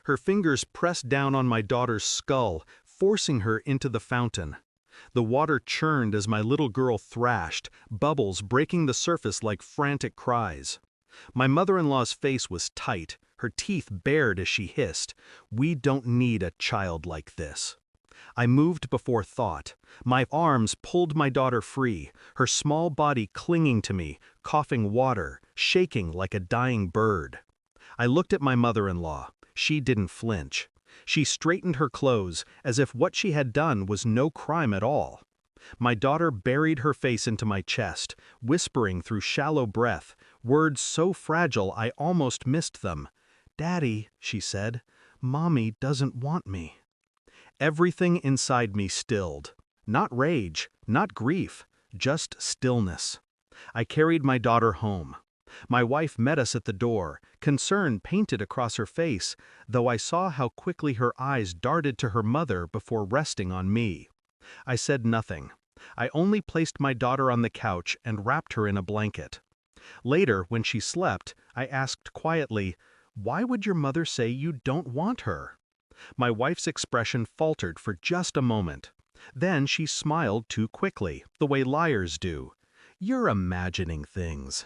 Her fingers pressed down on my daughter's skull, forcing her into the fountain. The water churned as my little girl thrashed, bubbles breaking the surface like frantic cries. My mother-in-law's face was tight, her teeth bared as she hissed, "We don't need a child like this." I moved before thought. My arms pulled my daughter free, her small body clinging to me, coughing water, shaking like a dying bird. I looked at my mother-in-law. She didn't flinch. She straightened her clothes as if what she had done was no crime at all. My daughter buried her face into my chest, whispering through shallow breath, words so fragile I almost missed them. "Daddy," she said, "Mommy doesn't want me." Everything inside me stilled. Not rage, not grief, just stillness. I carried my daughter home. My wife met us at the door, concern painted across her face, though I saw how quickly her eyes darted to her mother before resting on me. I said nothing. I only placed my daughter on the couch and wrapped her in a blanket. Later, when she slept, I asked quietly, "Why would your mother say you don't want her?" My wife's expression faltered for just a moment. Then she smiled too quickly, the way liars do. "You're imagining things."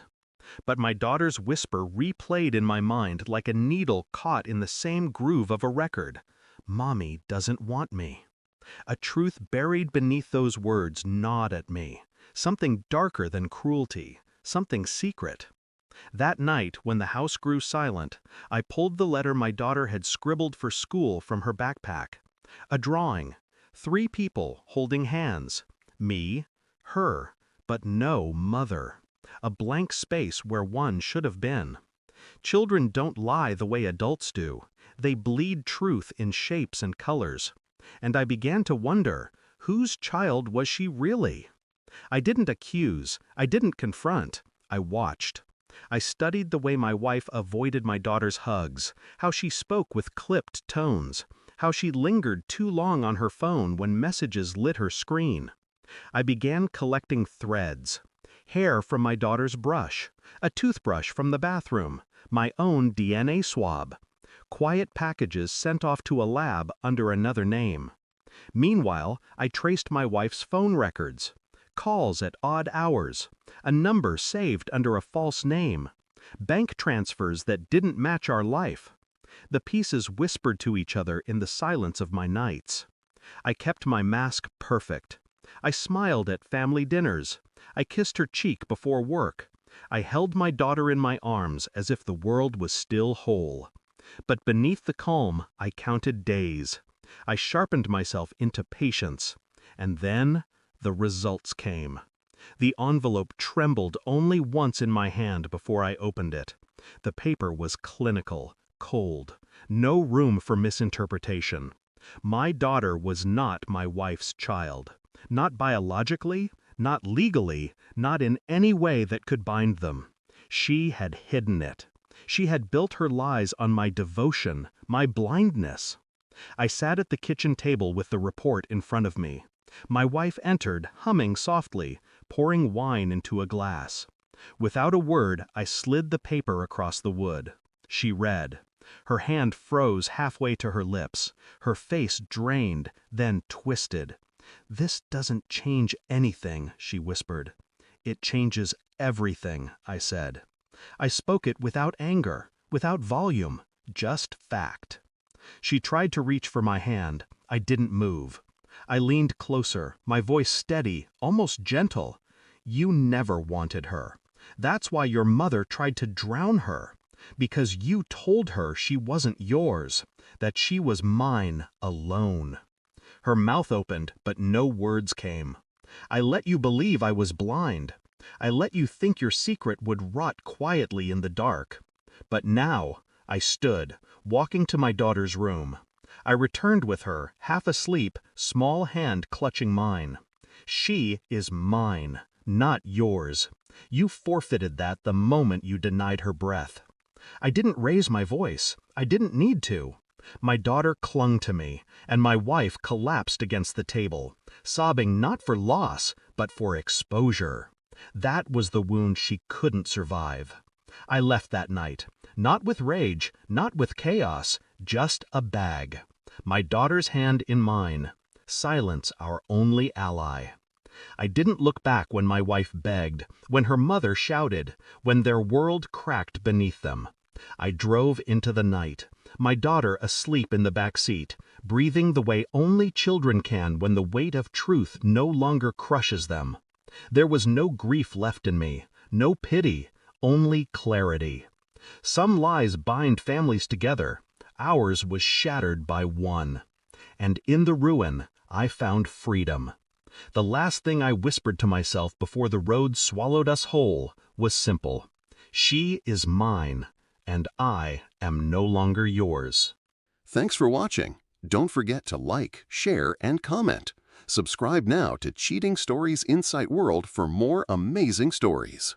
But my daughter's whisper replayed in my mind like a needle caught in the same groove of a record. "Mommy doesn't want me." A truth buried beneath those words gnawed at me. Something darker than cruelty. Something secret. That night, when the house grew silent, I pulled the letter my daughter had scribbled for school from her backpack. A drawing. 3 people holding hands. Me, her, but no mother. A blank space where one should have been. Children don't lie the way adults do. They bleed truth in shapes and colors. And I began to wonder, whose child was she really? I didn't accuse, I didn't confront, I watched. I studied the way my wife avoided my daughter's hugs, how she spoke with clipped tones, how she lingered too long on her phone when messages lit her screen. I began collecting threads. Hair from my daughter's brush, a toothbrush from the bathroom, my own DNA swab, quiet packages sent off to a lab under another name. Meanwhile, I traced my wife's phone records. Calls at odd hours, a number saved under a false name, bank transfers that didn't match our life. The pieces whispered to each other in the silence of my nights. I kept my mask perfect. I smiled at family dinners. I kissed her cheek before work. I held my daughter in my arms as if the world was still whole. But beneath the calm, I counted days. I sharpened myself into patience. And then the results came. The envelope trembled only once in my hand before I opened it. The paper was clinical, cold, no room for misinterpretation. My daughter was not my wife's child. Not biologically, not legally, not in any way that could bind them. She had hidden it. She had built her lies on my devotion, my blindness. I sat at the kitchen table with the report in front of me. My wife entered, humming softly, pouring wine into a glass. Without a word, I slid the paper across the wood. She read. Her hand froze halfway to her lips. Her face drained, then twisted. "This doesn't change anything," she whispered. "It changes everything," I said. I spoke it without anger, without volume, just fact. She tried to reach for my hand. I didn't move. I leaned closer, my voice steady, almost gentle. "You never wanted her. That's why your mother tried to drown her. Because you told her she wasn't yours, that she was mine alone." Her mouth opened, but no words came. "I let you believe I was blind. I let you think your secret would rot quietly in the dark. But now," I stood, walking to my daughter's room. I returned with her, half asleep, small hand clutching mine. "She is mine, not yours. You forfeited that the moment you denied her breath." I didn't raise my voice. I didn't need to. My daughter clung to me, and my wife collapsed against the table, sobbing not for loss, but for exposure. That was the wound she couldn't survive. I left that night, not with rage, not with chaos, Just a bag. My daughter's hand in mine. Silence our only ally. I didn't look back when my wife begged, when her mother shouted, when their world cracked beneath them. I drove into the night, my daughter asleep in the back seat, breathing the way only children can when the weight of truth no longer crushes them. There was no grief left in me, no pity, only clarity. Some lies bind families together. Ours was shattered by one. And in the ruin, I found freedom. The last thing I whispered to myself before the road swallowed us whole was simple. She is mine, and I am no longer yours. Thanks for watching. Don't forget to like, share, and comment. Subscribe now to Cheating Stories Insight World for more amazing stories.